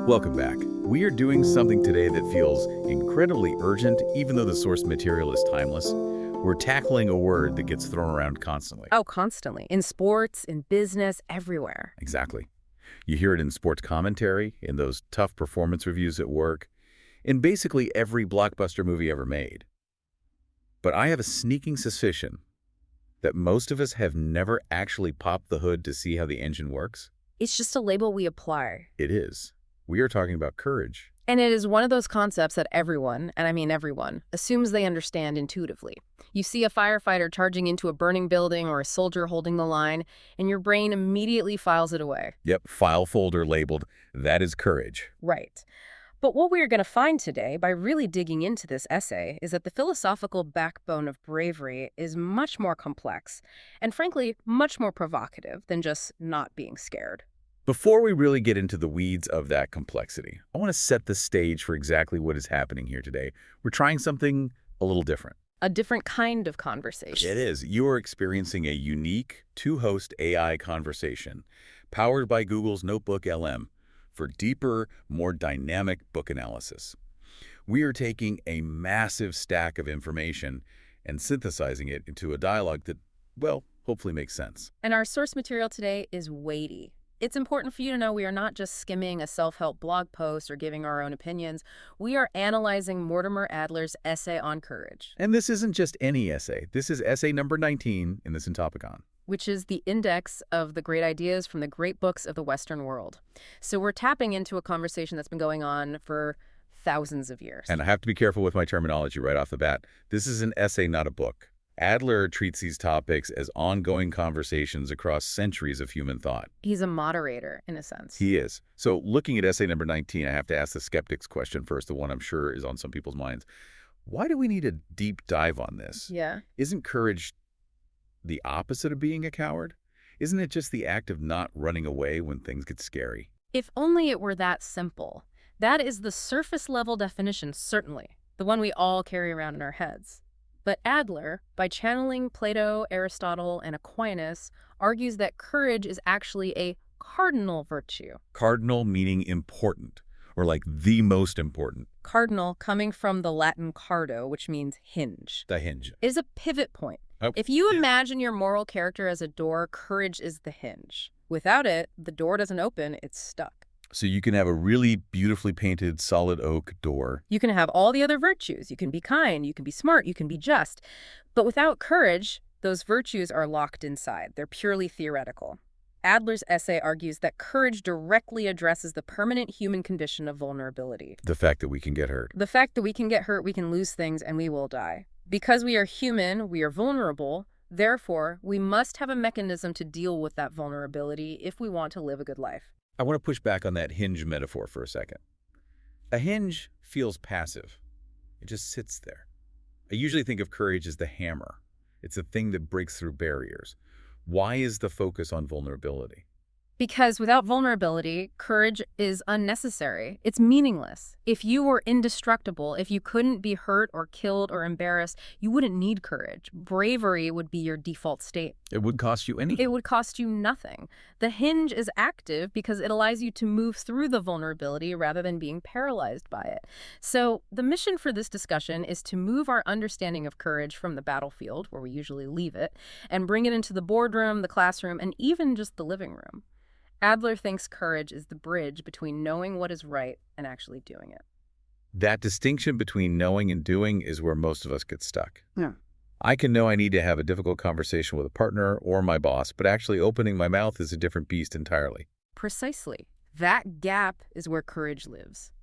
Welcome back. We are doing something today that feels incredibly urgent, even though the source material is timeless. We're tackling a word that gets thrown around constantly. Oh, constantly. In sports, in business, everywhere. Exactly. You hear it in sports commentary, in those tough performance reviews at work, in basically every blockbuster movie ever made. But I have a sneaking suspicion that most of us have never actually popped the hood to see how the engine works. It's just a label we apply. It is. We are talking about courage. And it is one of those concepts that everyone, and I mean everyone, assumes they understand intuitively. You see a firefighter charging into a burning building or a soldier holding the line, and your brain immediately files it away. Yep, file folder labeled, that is courage. Right. But what we are going to find today, by really digging into this essay, is that the philosophical backbone of bravery is much more complex, and frankly, much more provocative than just not being scared. Before we really get into the weeds of that complexity, I want to set the stage for exactly what is happening here today. We're trying something a little different. A different kind of conversation. It is. You are experiencing a unique two-host AI conversation powered by Google's Notebook LM for deeper, more dynamic book analysis. We are taking a massive stack of information and synthesizing it into a dialogue that, well, hopefully makes sense. And our source material today is weighty. It's important for you to know we are not just skimming a self-help blog post or giving our own opinions. We are analyzing Mortimer Adler's essay on courage. And this isn't just any essay. This is essay number 19 in the Syntopicon, Which is the index of the great ideas from the great books of the Western world. So we're tapping into a conversation that's been going on for thousands of years. And I have to be careful with my terminology right off the bat. This is an essay, not a book. Adler treats these topics as ongoing conversations across centuries of human thought. He's a moderator, in a sense. He is. So looking at essay number 19, I have to ask the skeptics question first, the one I'm sure is on some people's minds. Why do we need a deep dive on this? Yeah. Isn't courage the opposite of being a coward? Isn't it just the act of not running away when things get scary? If only it were that simple. That is the surface-level definition, certainly, the one we all carry around in our heads. But Adler, by channeling Plato, Aristotle, and Aquinas, argues that courage is actually a cardinal virtue. Cardinal meaning important, or like the most important. Cardinal, coming from the Latin cardo, which means hinge. The hinge. Is a pivot point. Oh. If you imagine your moral character as a door, courage is the hinge. Without it, the door doesn't open, it's stuck. So you can have a really beautifully painted solid oak door. You can have all the other virtues. You can be kind, you can be smart, you can be just. But without courage, those virtues are locked inside. They're purely theoretical. Adler's essay argues that courage directly addresses the permanent human condition of vulnerability. The fact that we can get hurt. The fact that we can get hurt, we can lose things, and we will die. Because we are human, we are vulnerable. Therefore, we must have a mechanism to deal with that vulnerability if we want to live a good life. I want to push back on that hinge metaphor for a second. A hinge feels passive. It just sits there. I usually think of courage as the hammer. It's the thing that breaks through barriers. Why is the focus on vulnerability? Because without vulnerability, courage is unnecessary. It's meaningless. If you were indestructible, if you couldn't be hurt or killed or embarrassed, you wouldn't need courage. Bravery would be your default state. It would cost you anything. It would cost you nothing. The hinge is active because it allows you to move through the vulnerability rather than being paralyzed by it. So the mission for this discussion is to move our understanding of courage from the battlefield, where we usually leave it, and bring it into the boardroom, the classroom, and even just the living room. Adler thinks courage is the bridge between knowing what is right and actually doing it. That distinction between knowing and doing is where most of us get stuck. Yeah. I can know I need to have a difficult conversation with a partner or my boss, but actually opening my mouth is a different beast entirely. Precisely. That gap is where courage lives.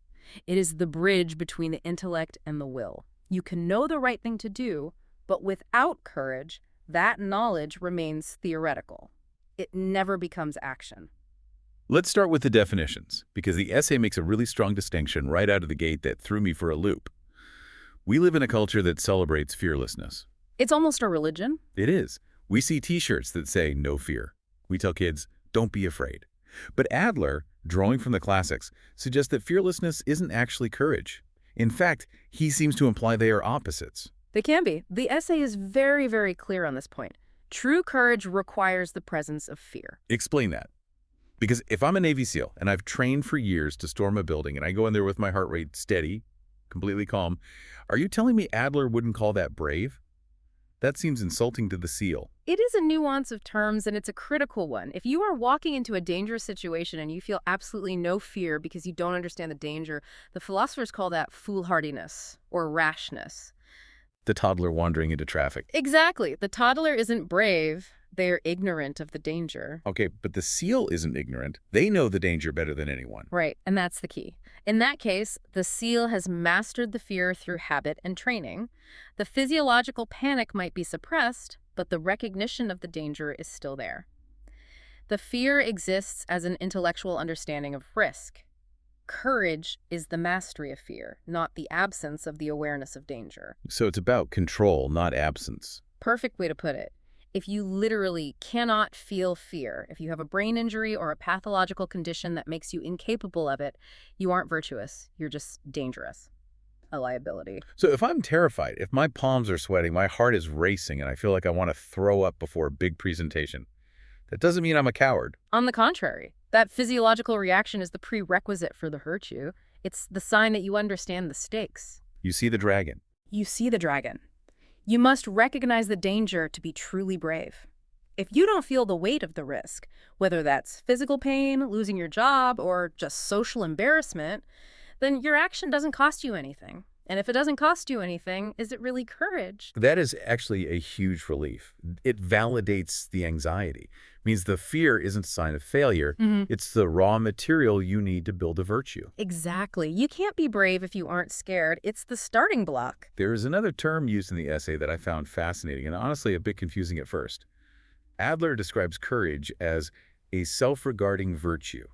It is the bridge between the intellect and the will. You can know the right thing to do, but without courage, that knowledge remains theoretical. It never becomes action. Let's start with the definitions, because the essay makes a really strong distinction right out of the gate that threw me for a loop. We live in a culture that celebrates fearlessness. It's almost a religion. It is. We see T-shirts that say, no fear. We tell kids, don't be afraid. But Adler, drawing from the classics, suggests that fearlessness isn't actually courage. In fact, he seems to imply they are opposites. They can be. The essay is very, very clear on this point. True courage requires the presence of fear. Explain that. Because if I'm a Navy SEAL and I've trained for years to storm a building and I go in there with my heart rate steady, completely calm, are you telling me Adler wouldn't call that brave? That seems insulting to the SEAL. It is a nuance of terms, and it's a critical one. If you are walking into a dangerous situation and you feel absolutely no fear because you don't understand the danger, the philosophers call that foolhardiness or rashness. The toddler wandering into traffic. Exactly. The toddler isn't brave. They're ignorant of the danger. Okay, but the SEAL isn't ignorant. They know the danger better than anyone. Right, and that's the key. In that case, the SEAL has mastered the fear through habit and training. The physiological panic might be suppressed, but the recognition of the danger is still there. The fear exists as an intellectual understanding of risk. Courage is the mastery of fear, not the absence of the awareness of danger. So it's about control, not absence. Perfect way to put it. If you literally cannot feel fear, if you have a brain injury or a pathological condition that makes you incapable of it, you aren't virtuous. You're just dangerous. A liability. So if I'm terrified, if my palms are sweating, my heart is racing, and I feel like I want to throw up before a big presentation, that doesn't mean I'm a coward. On the contrary, that physiological reaction is the prerequisite for the virtue. It's the sign that you understand the stakes. You see the dragon. You see the dragon. You must recognize the danger to be truly brave. If you don't feel the weight of the risk, whether that's physical pain, losing your job, or just social embarrassment, then your action doesn't cost you anything. And if it doesn't cost you anything, is it really courage? That is actually a huge relief. It validates the anxiety. It means the fear isn't a sign of failure. It's the raw material you need to build a virtue. Exactly. You can't be brave if you aren't scared. It's the starting block. There is another term used in the essay that I found fascinating and honestly a bit confusing at first. Adler describes courage as a self-regarding virtue.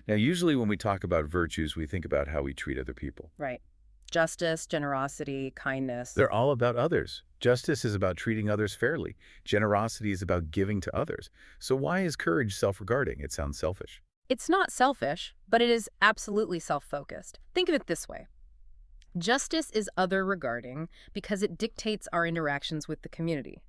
Now, usually when we talk about virtues, we think about how we treat other people. Right. Justice, generosity, kindness. They're all about others. Justice is about treating others fairly. Generosity is about giving to others. So why is courage self-regarding? It sounds selfish. It's not selfish, but it is absolutely self-focused. Think of it this way. Justice is other-regarding because it dictates our interactions with the community.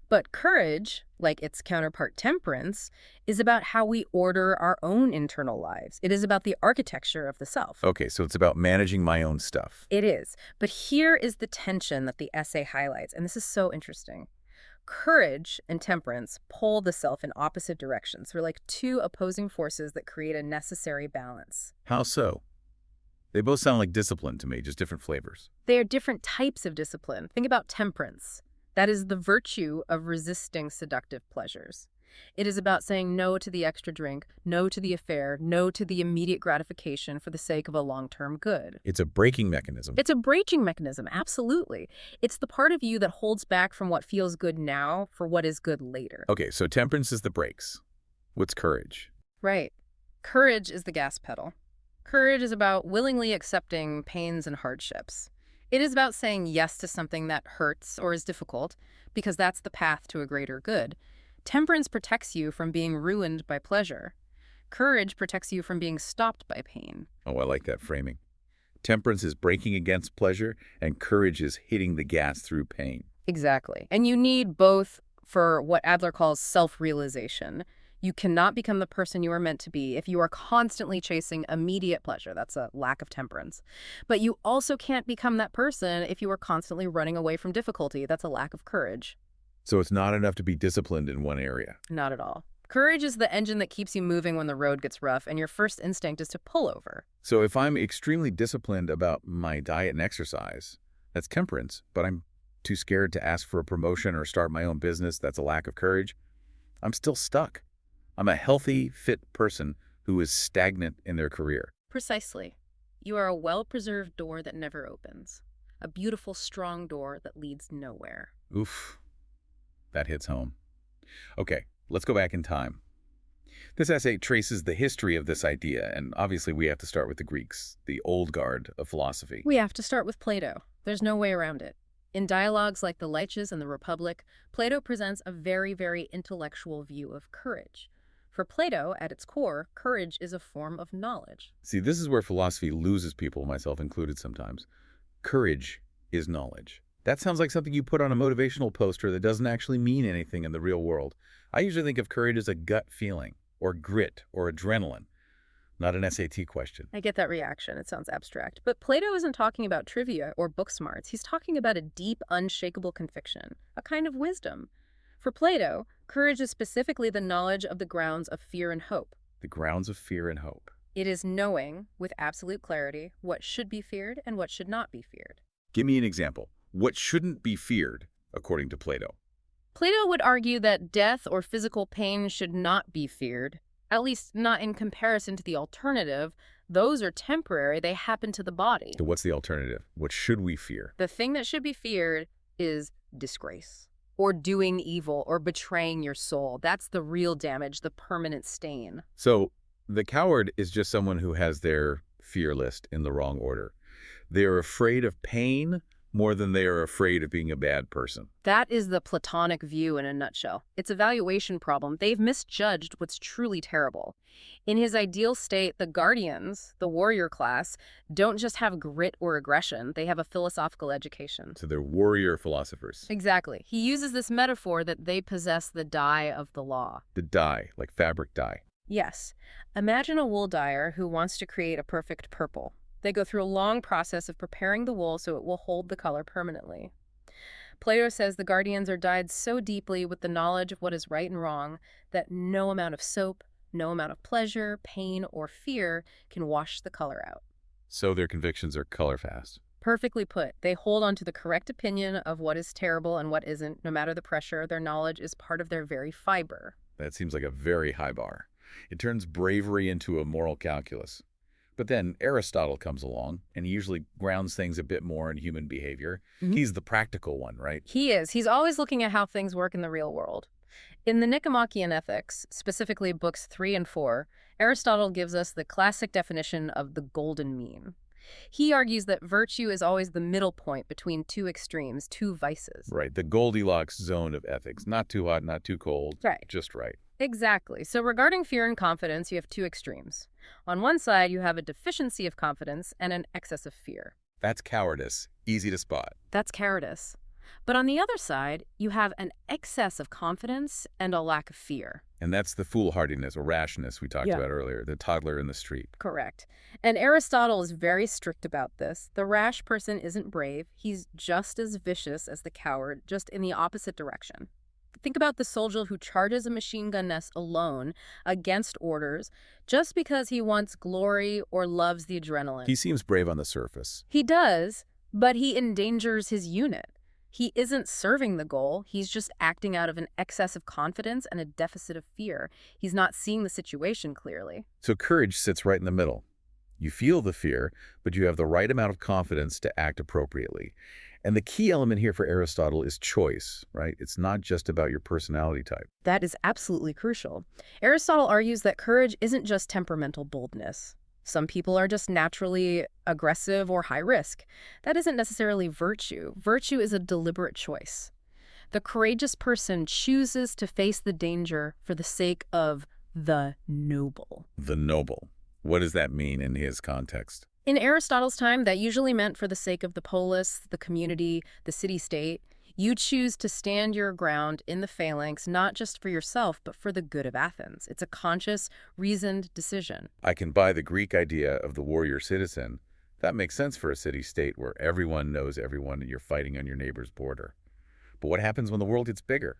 But courage, like its counterpart temperance, is about how we order our own internal lives. It is about the architecture of the self. Okay, so it's about managing my own stuff. It is. But here is the tension that the essay highlights, and this is so interesting. Courage and temperance pull the self in opposite directions. They're like two opposing forces that create a necessary balance. How so? They both sound like discipline to me, just different flavors. They are different types of discipline. Think about temperance. That is the virtue of resisting seductive pleasures. It is about saying no to the extra drink, no to the affair, no to the immediate gratification for the sake of a long-term good. It's a braking mechanism. It's a braking mechanism, absolutely. It's the part of you that holds back from what feels good now for what is good later. Okay, so temperance is the brakes. What's courage? Right. Courage is the gas pedal. Courage is about willingly accepting pains and hardships. It is about saying yes to something that hurts or is difficult, because that's the path to a greater good. Temperance protects you from being ruined by pleasure. Courage protects you from being stopped by pain. Oh, I like that framing. Temperance is braking against pleasure, and courage is hitting the gas through pain. Exactly. And you need both for what Adler calls self-realization. You cannot become the person you are meant to be if you are constantly chasing immediate pleasure. That's a lack of temperance. But you also can't become that person if you are constantly running away from difficulty. That's a lack of courage. So it's not enough to be disciplined in one area. Not at all. Courage is the engine that keeps you moving when the road gets rough, and your first instinct is to pull over. So if I'm extremely disciplined about my diet and exercise, that's temperance, but I'm too scared to ask for a promotion or start my own business, that's a lack of courage, I'm still stuck. I'm a healthy, fit person who is stagnant in their career. Precisely. You are a well-preserved door that never opens. A beautiful, strong door that leads nowhere. Oof. That hits home. Okay, let's go back in time. This essay traces the history of this idea, and obviously we have to start with the Greeks, the old guard of philosophy. We have to start with Plato. There's no way around it. In dialogues like the Liches and the Republic, Plato presents a very, very intellectual view of courage. For Plato, at its core, courage is a form of knowledge. See, this is where philosophy loses people, myself included sometimes. Courage is knowledge. That sounds like something you put on a motivational poster that doesn't actually mean anything in the real world. I usually think of courage as a gut feeling, or grit or adrenaline, not an SAT question. I get that reaction. It sounds abstract. But Plato isn't talking about trivia or book smarts. He's talking about a deep, unshakable conviction, a kind of wisdom. For Plato, courage is specifically the knowledge of the grounds of fear and hope. The grounds of fear and hope. It is knowing, with absolute clarity, what should be feared and what should not be feared. Give me an example. What shouldn't be feared, according to Plato? Plato would argue that death or physical pain should not be feared, at least not in comparison to the alternative. Those are temporary. They happen to the body. So what's the alternative? What should we fear? The thing that should be feared is disgrace, or doing evil, or betraying your soul. That's the real damage, the permanent stain. So the coward is just someone who has their fear list in the wrong order. They are afraid of pain more than they are afraid of being a bad person. That is the Platonic view in a nutshell. It's a valuation problem. They've misjudged what's truly terrible. In his ideal state, the guardians, the warrior class, don't just have grit or aggression. They have a philosophical education. So they're warrior philosophers. Exactly. He uses this metaphor that they possess the dye of the law. The dye, like fabric dye. Yes. Imagine a wool dyer who wants to create a perfect purple. They go through a long process of preparing the wool so it will hold the color permanently. Plato says the guardians are dyed so deeply with the knowledge of what is right and wrong that no amount of soap, no amount of pleasure, pain, or fear can wash the color out. So their convictions are color fast. Perfectly put. They hold on to the correct opinion of what is terrible and what isn't. No matter the pressure, their knowledge is part of their very fiber. That seems like a very high bar. It turns bravery into a moral calculus. But then Aristotle comes along, and he usually grounds things a bit more in human behavior. He's the practical one, right? He is. He's always looking at how things work in the real world. In the Nicomachean Ethics, specifically books 3 and 4, Aristotle gives us the classic definition of the golden mean. He argues that virtue is always the middle point between two extremes, two vices. Right, the Goldilocks zone of ethics. Not too hot, not too cold. Right. Just right. Exactly. So regarding fear and confidence, you have two extremes. On one side, you have a deficiency of confidence and an excess of fear. That's cowardice. Easy to spot. That's cowardice. But on the other side, you have an excess of confidence and a lack of fear. And that's the foolhardiness or rashness we talked about earlier, the toddler in the street. Correct. And Aristotle is very strict about this. The rash person isn't brave. He's just as vicious as the coward, just in the opposite direction. Think about the soldier who charges a machine gun nest alone against orders just because he wants glory or loves the adrenaline. He seems brave on the surface. He does, but he endangers his unit. He isn't serving the goal. He's just acting out of an excess of confidence and a deficit of fear. He's not seeing the situation clearly. So courage sits right in the middle. You feel the fear, but you have the right amount of confidence to act appropriately. And the key element here for Aristotle is choice, right? It's not just about your personality type. That is absolutely crucial. Aristotle argues that courage isn't just temperamental boldness. Some people are just naturally aggressive or high risk. That isn't necessarily virtue. Virtue is a deliberate choice. The courageous person chooses to face the danger for the sake of the noble. The noble. What does that mean in his context? In Aristotle's time, that usually meant for the sake of the polis, the community, the city-state. You choose to stand your ground in the phalanx, not just for yourself, but for the good of Athens. It's a conscious, reasoned decision. I can buy the Greek idea of the warrior citizen. That makes sense for a city-state where everyone knows everyone and you're fighting on your neighbor's border. But what happens when the world gets bigger?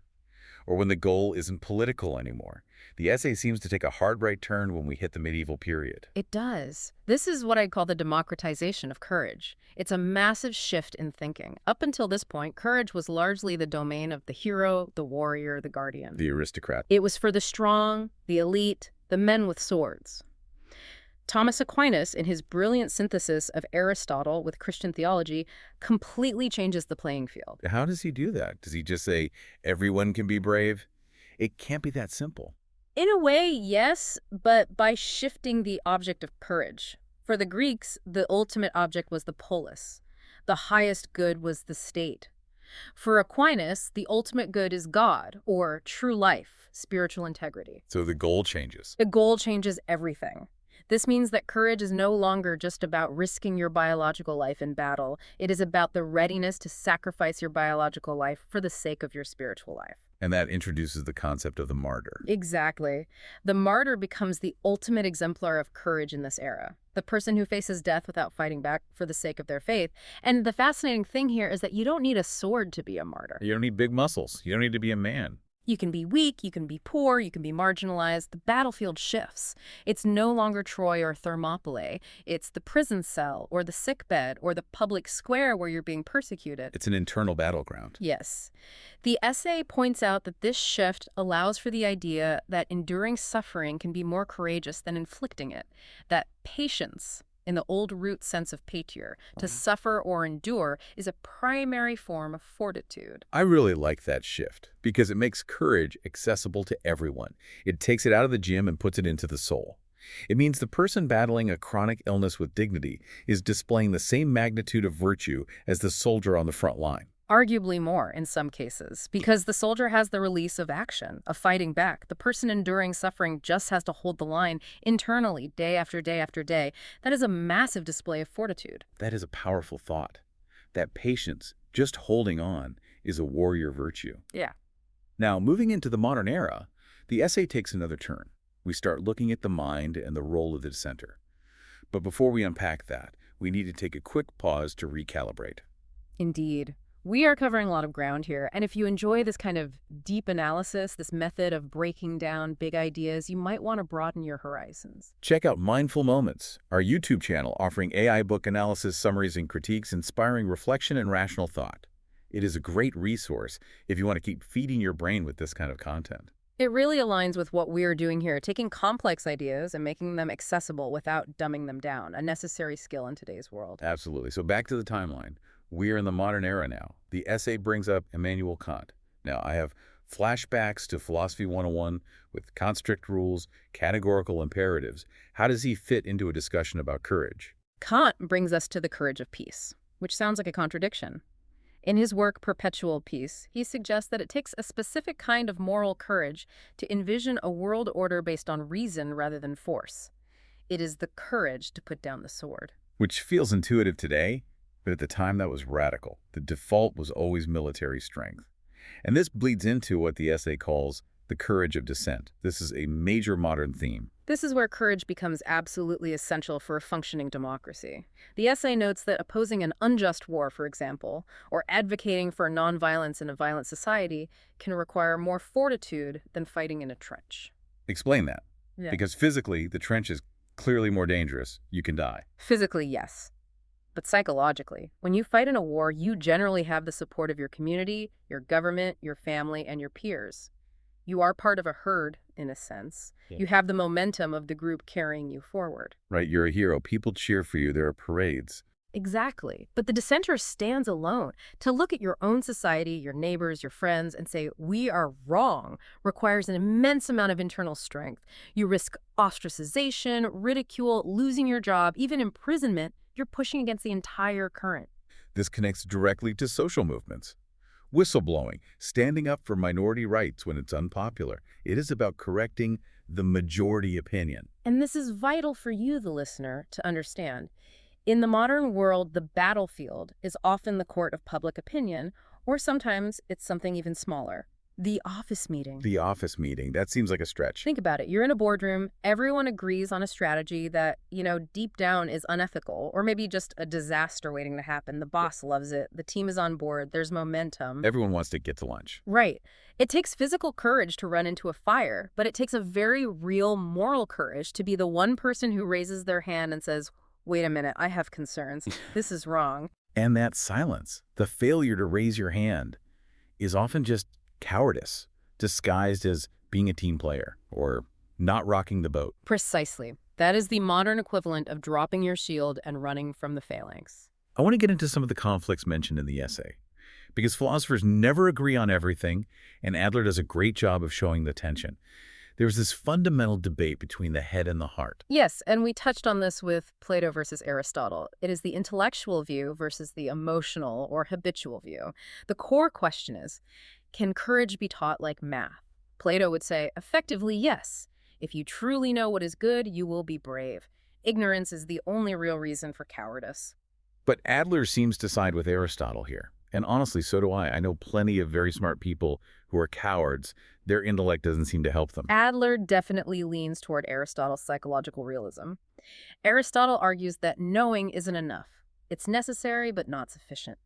Or when the goal isn't political anymore? The essay seems to take a hard right turn when we hit the medieval period. It does. This is what I call the democratization of courage. It's a massive shift in thinking. Up until this point, courage was largely the domain of the hero, the warrior, the guardian. The aristocrat. It was for the strong, the elite, the men with swords. Thomas Aquinas, in his brilliant synthesis of Aristotle with Christian theology, completely changes the playing field. How does he do that? Does he just say, everyone can be brave? It can't be that simple. In a way, yes, but by shifting the object of courage. For the Greeks, the ultimate object was the polis. The highest good was the state. For Aquinas, the ultimate good is God, or true life, spiritual integrity. So the goal changes. The goal changes everything. This means that courage is no longer just about risking your biological life in battle. It is about the readiness to sacrifice your biological life for the sake of your spiritual life. And that introduces the concept of the martyr. Exactly. The martyr becomes the ultimate exemplar of courage in this era. The person who faces death without fighting back for the sake of their faith. And the fascinating thing here is that you don't need a sword to be a martyr. You don't need big muscles. You don't need to be a man. You can be weak, you can be poor, you can be marginalized. The battlefield shifts. It's no longer Troy or Thermopylae. It's the prison cell or the sickbed or the public square where you're being persecuted. It's an internal battleground. Yes. The essay points out that this shift allows for the idea that enduring suffering can be more courageous than inflicting it, that patience, in the old root sense of patir, to suffer or endure, is a primary form of fortitude. I really like that shift because it makes courage accessible to everyone. It takes it out of the gym and puts it into the soul. It means the person battling a chronic illness with dignity is displaying the same magnitude of virtue as the soldier on the front line. Arguably more in some cases, because the soldier has the release of action, of fighting back. The person enduring suffering just has to hold the line internally, day after day after day. That is a massive display of fortitude. That is a powerful thought. That patience, just holding on, is a warrior virtue. Yeah. Now, moving into the modern era, the essay takes another turn. We start looking at the mind and the role of the dissenter. But before we unpack that, we need to take a quick pause to recalibrate. Indeed. We are covering a lot of ground here, and if you enjoy this kind of deep analysis, this method of breaking down big ideas, you might want to broaden your horizons. Check out Mindful Moments, our YouTube channel offering AI book analysis, summaries, and critiques inspiring reflection and rational thought. It is a great resource if you want to keep feeding your brain with this kind of content. It really aligns with what we're doing here, taking complex ideas and making them accessible without dumbing them down, a necessary skill in today's world. Absolutely. So back to the timeline. We are in the modern era now. The essay brings up Immanuel Kant. Now, I have flashbacks to Philosophy 101 with constrict rules, categorical imperatives. How does he fit into a discussion about courage? Kant brings us to the courage of peace, which sounds like a contradiction. In his work, Perpetual Peace, he suggests that it takes a specific kind of moral courage to envision a world order based on reason rather than force. It is the courage to put down the sword. Which feels intuitive today, but at the time that was radical. The default was always military strength. And this bleeds into what the essay calls the courage of dissent. This is a major modern theme. This is where courage becomes absolutely essential for a functioning democracy. The essay notes that opposing an unjust war, for example, or advocating for nonviolence in a violent society can require more fortitude than fighting in a trench. Explain that. Yeah. Because physically, the trench is clearly more dangerous. You can die. Physically, yes. But psychologically, when you fight in a war, you generally have the support of your community, your government, your family, and your peers. You are part of a herd, in a sense. Yeah. You have the momentum of the group carrying you forward. Right, you're a hero. People cheer for you. There are parades. Exactly. But the dissenter stands alone. To look at your own society, your neighbors, your friends, and say, we are wrong, requires an immense amount of internal strength. You risk ostracization, ridicule, losing your job, even imprisonment. You're pushing against the entire current. This connects directly to social movements. Whistleblowing, standing up for minority rights when it's unpopular. It is about correcting the majority opinion. And this is vital for you, the listener, to understand. In the modern world, the battlefield is often the court of public opinion, or sometimes it's something even smaller. The office meeting. The office meeting. That seems like a stretch. Think about it. You're in a boardroom. Everyone agrees on a strategy that, deep down is unethical, or maybe just a disaster waiting to happen. The boss loves it. The team is on board. There's momentum. Everyone wants to get to lunch. Right. It takes physical courage to run into a fire, but it takes a very real moral courage to be the one person who raises their hand and says, wait a minute, I have concerns. This is wrong. And that silence, the failure to raise your hand, is often just cowardice, disguised as being a team player or not rocking the boat. Precisely. That is the modern equivalent of dropping your shield and running from the phalanx. I want to get into some of the conflicts mentioned in the essay, because philosophers never agree on everything, and Adler does a great job of showing the tension. There's this fundamental debate between the head and the heart. Yes, and we touched on this with Plato versus Aristotle. It is the intellectual view versus the emotional or habitual view. The core question is, can courage be taught like math? Plato would say, effectively, yes. If you truly know what is good, you will be brave. Ignorance is the only real reason for cowardice. But Adler seems to side with Aristotle here. And honestly, so do I. I know plenty of very smart people who are cowards. Their intellect doesn't seem to help them. Adler definitely leans toward Aristotle's psychological realism. Aristotle argues that knowing isn't enough. It's necessary, but not sufficient.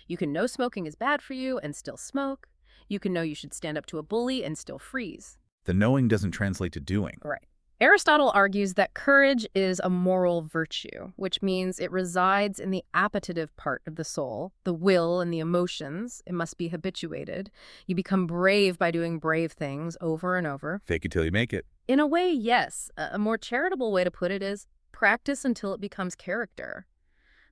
You can know smoking is bad for you and still smoke. You can know you should stand up to a bully and still freeze. The knowing doesn't translate to doing. Right. Aristotle argues that courage is a moral virtue, which means it resides in the appetitive part of the soul, the will and the emotions. It must be habituated. You become brave by doing brave things over and over. Fake it till you make it. In a way, yes. A more charitable way to put it is practice until it becomes character.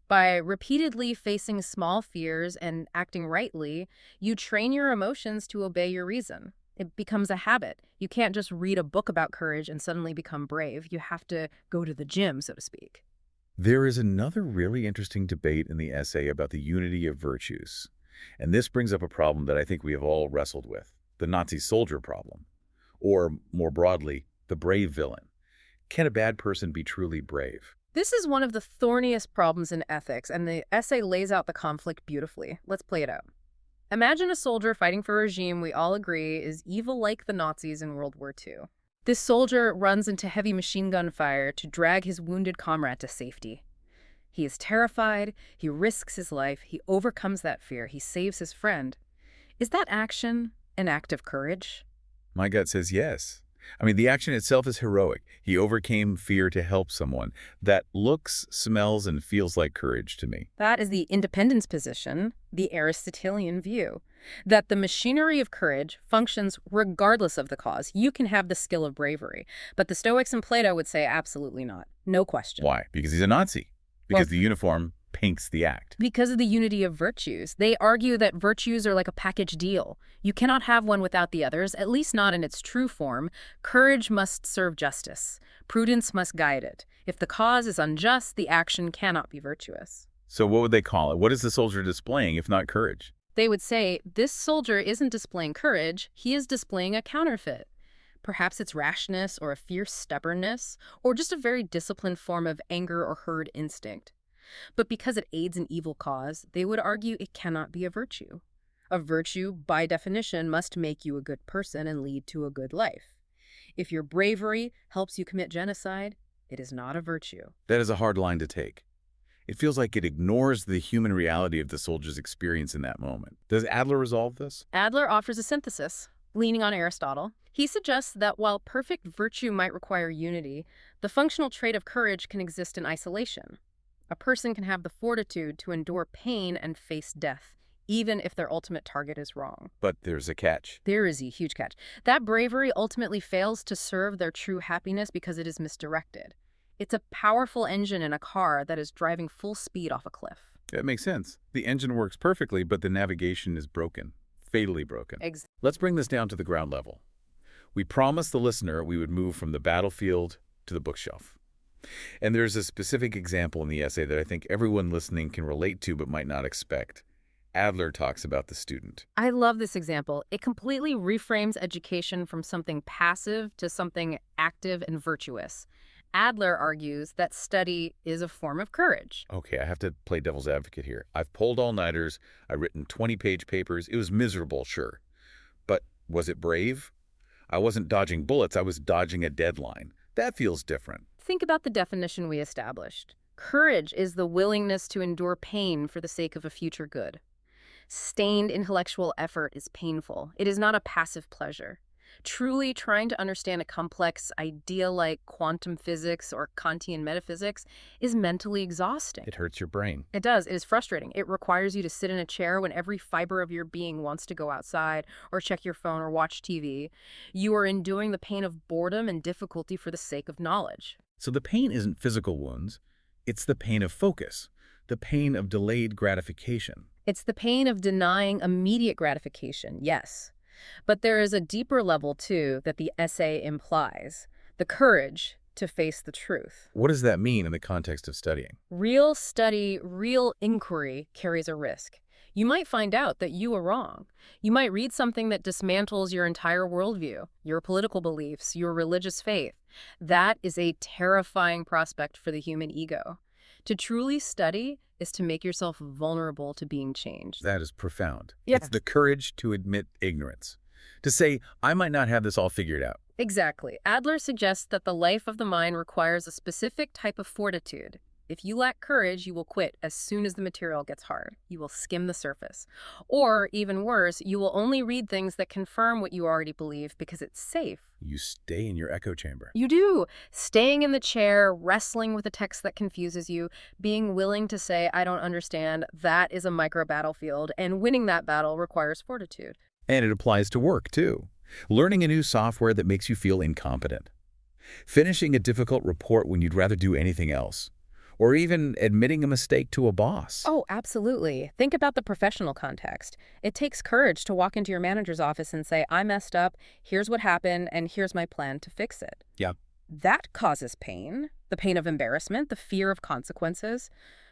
By repeatedly facing small fears and acting rightly, you train your emotions to obey your reason. It becomes a habit. You can't just read a book about courage and suddenly become brave. You have to go to the gym, so to speak. There is another really interesting debate in the essay about the unity of virtues. And this brings up a problem that I think we have all wrestled with, the Nazi soldier problem. Or, more broadly, the brave villain. Can a bad person be truly brave? This is one of the thorniest problems in ethics, and the essay lays out the conflict beautifully. Let's play it out. Imagine a soldier fighting for a regime we all agree is evil like the Nazis in World War II. This soldier runs into heavy machine gun fire to drag his wounded comrade to safety. He is terrified, he risks his life, he overcomes that fear, he saves his friend. Is that action an act of courage? My gut says yes. I mean, the action itself is heroic. He overcame fear to help someone. That looks, smells, and feels like courage to me. That is the independence position, the Aristotelian view, that the machinery of courage functions regardless of the cause. You can have the skill of bravery, but the Stoics and Plato would say absolutely not. No question. Why? Because he's a Nazi. Because the uniform paints the act. Because of the unity of virtues. They argue that virtues are like a package deal. You cannot have one without the others, at least not in its true form. Courage must serve justice. Prudence must guide it. If the cause is unjust, the action cannot be virtuous. So what would they call it? What is the soldier displaying if not courage? They would say, this soldier isn't displaying courage, he is displaying a counterfeit. Perhaps it's rashness or a fierce stubbornness, or just a very disciplined form of anger or herd instinct. But because it aids an evil cause, they would argue it cannot be a virtue. A virtue, by definition, must make you a good person and lead to a good life. If your bravery helps you commit genocide, it is not a virtue. That is a hard line to take. It feels like it ignores the human reality of the soldier's experience in that moment. Does Adler resolve this? Adler offers a synthesis, leaning on Aristotle. He suggests that while perfect virtue might require unity, the functional trait of courage can exist in isolation. A person can have the fortitude to endure pain and face death, even if their ultimate target is wrong. But there's a catch. There is a huge catch. That bravery ultimately fails to serve their true happiness because it is misdirected. It's a powerful engine in a car that is driving full speed off a cliff. That makes sense. The engine works perfectly, but the navigation is broken. Fatally broken. Let's bring this down to the ground level. We promised the listener we would move from the battlefield to the bookshelf. And there's a specific example in the essay that I think everyone listening can relate to but might not expect. Adler talks about the student. I love this example. It completely reframes education from something passive to something active and virtuous. Adler argues that study is a form of courage. Okay, I have to play devil's advocate here. I've pulled all-nighters. I've written 20-page papers. It was miserable, sure. But was it brave? I wasn't dodging bullets. I was dodging a deadline. That feels different. Think about the definition we established. Courage is the willingness to endure pain for the sake of a future good. Sustained intellectual effort is painful. It is not a passive pleasure. Truly trying to understand a complex idea like quantum physics or Kantian metaphysics is mentally exhausting. It hurts your brain. It does. It is frustrating. It requires you to sit in a chair when every fiber of your being wants to go outside or check your phone or watch TV. You are enduring the pain of boredom and difficulty for the sake of knowledge. So the pain isn't physical wounds. It's the pain of focus, the pain of delayed gratification. It's the pain of denying immediate gratification, yes. But there is a deeper level, too, that the essay implies. The courage to face the truth. What does that mean in the context of studying? Real study, real inquiry carries a risk. You might find out that you were wrong. You might read something that dismantles your entire worldview, your political beliefs, your religious faith. That is a terrifying prospect for the human ego. To truly study is to make yourself vulnerable to being changed. That is profound. Yeah. It's the courage to admit ignorance. To say, I might not have this all figured out. Exactly. Adler suggests that the life of the mind requires a specific type of fortitude. If you lack courage, you will quit as soon as the material gets hard. You will skim the surface. Or, even worse, you will only read things that confirm what you already believe because it's safe. You stay in your echo chamber. You do. Staying in the chair, wrestling with a text that confuses you, being willing to say, I don't understand, that is a micro battlefield, and winning that battle requires fortitude. And it applies to work, too. Learning a new software that makes you feel incompetent. Finishing a difficult report when you'd rather do anything else. Or even admitting a mistake to a boss. Oh, absolutely. Think about the professional context. It takes courage to walk into your manager's office and say, I messed up, here's what happened, and here's my plan to fix it. Yeah. That causes pain, the pain of embarrassment, the fear of consequences,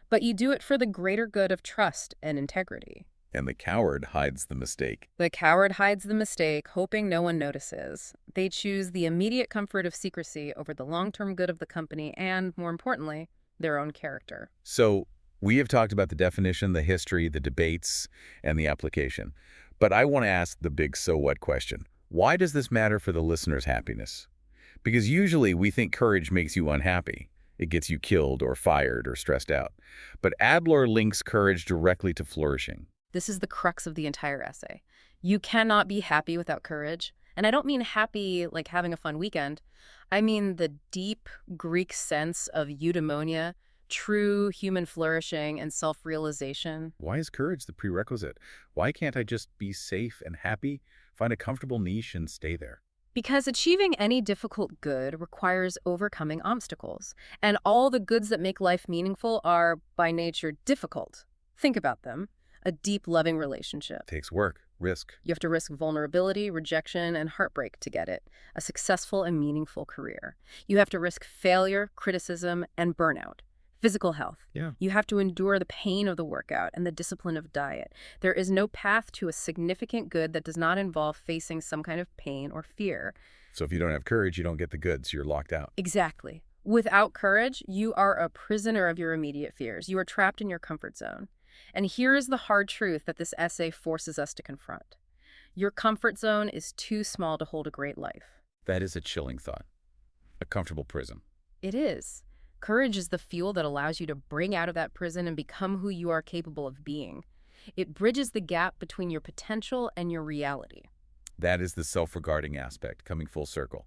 but you do it for the greater good of trust and integrity. And the coward hides the mistake. The coward hides the mistake, hoping no one notices. They choose the immediate comfort of secrecy over the long-term good of the company and, more importantly, their own character. So we have talked about the definition, the history, the debates, and the application. But I want to ask the big so what question. Why does this matter for the listener's happiness? Because usually we think courage makes you unhappy. It gets you killed or fired or stressed out. But Adler links courage directly to flourishing. This is the crux of the entire essay. You cannot be happy without courage. And I don't mean happy like having a fun weekend. I mean the deep Greek sense of eudaimonia, true human flourishing and self-realization. Why is courage the prerequisite? Why can't I just be safe and happy, find a comfortable niche and stay there? Because achieving any difficult good requires overcoming obstacles. And all the goods that make life meaningful are, by nature, difficult. Think about them. A deep, loving relationship. Takes work, risk. You have to risk vulnerability, rejection, and heartbreak to get it. A successful and meaningful career. You have to risk failure, criticism, and burnout. Physical health. Yeah. You have to endure the pain of the workout and the discipline of diet. There is no path to a significant good that does not involve facing some kind of pain or fear. So if you don't have courage, you don't get the goods. You're locked out. Exactly. Without courage, you are a prisoner of your immediate fears. You are trapped in your comfort zone. And here is the hard truth that this essay forces us to confront. Your comfort zone is too small to hold a great life. That is a chilling thought. A comfortable prison. It is. Courage is the fuel that allows you to bring out of that prison and become who you are capable of being. It bridges the gap between your potential and your reality. That is the self-regarding aspect, coming full circle.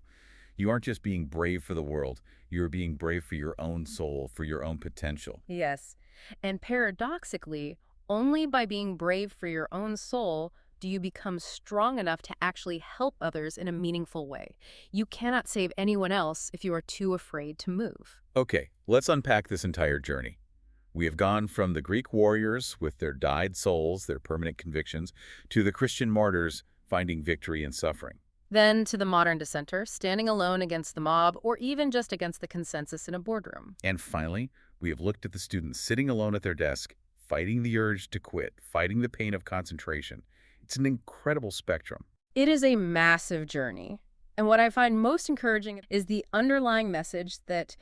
You aren't just being brave for the world. You're being brave for your own soul, for your own potential. Yes. And paradoxically, only by being brave for your own soul do you become strong enough to actually help others in a meaningful way. You cannot save anyone else if you are too afraid to move. Okay, let's unpack this entire journey. We have gone from the Greek warriors with their dyed souls, their permanent convictions, to the Christian martyrs finding victory in suffering. Then to the modern dissenter, standing alone against the mob or even just against the consensus in a boardroom. And finally, we have looked at the students sitting alone at their desk, fighting the urge to quit, fighting the pain of concentration. It's an incredible spectrum. It is a massive journey. And what I find most encouraging is the underlying message that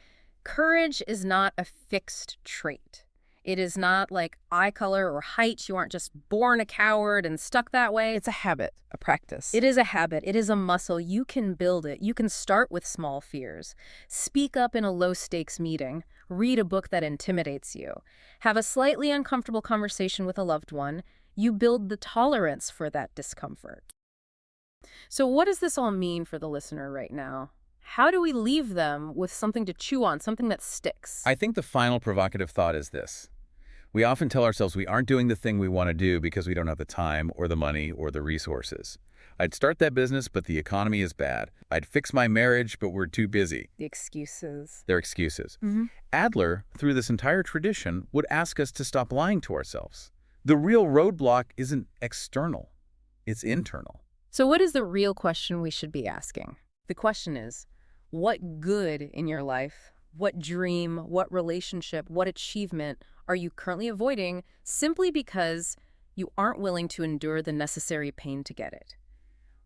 courage is not a fixed trait. It is not like eye color or height. You aren't just born a coward and stuck that way. It's a habit, a practice. It is a habit. It is a muscle. You can build it. You can start with small fears. Speak up in a low-stakes meeting. Read a book that intimidates you. Have a slightly uncomfortable conversation with a loved one. You build the tolerance for that discomfort. So what does this all mean for the listener right now? How do we leave them with something to chew on, something that sticks? I think the final provocative thought is this. We often tell ourselves we aren't doing the thing we want to do because we don't have the time or the money or the resources. I'd start that business, but the economy is bad. I'd fix my marriage, but we're too busy. The excuses. They're excuses. Adler, through this entire tradition, would ask us to stop lying to ourselves. The real roadblock isn't external. It's internal. So what is the real question we should be asking? The question is, what good in your life, what dream, what relationship, what achievement are you currently avoiding simply because you aren't willing to endure the necessary pain to get it?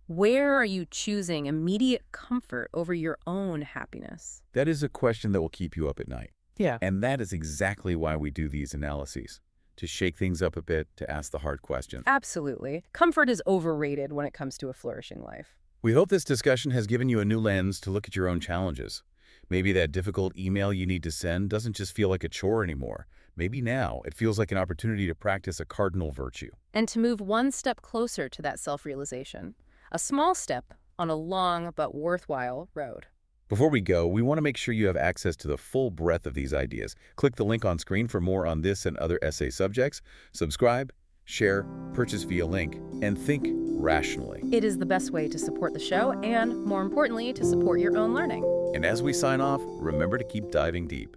Where are you choosing immediate comfort over your own happiness? That is a question that will keep you up at night. Yeah. And that is exactly why we do these analyses, to shake things up a bit, to ask the hard question. Absolutely. Comfort is overrated when it comes to a flourishing life. We hope this discussion has given you a new lens to look at your own challenges. Maybe that difficult email you need to send doesn't just feel like a chore anymore. Maybe now it feels like an opportunity to practice a cardinal virtue. And to move one step closer to that self-realization. A small step on a long but worthwhile road. Before we go, we want to make sure you have access to the full breadth of these ideas. Click the link on screen for more on this and other essay subjects. Subscribe, share, purchase via link, and think rationally. It is the best way to support the show and, more importantly, to support your own learning. And as we sign off, remember to keep diving deep.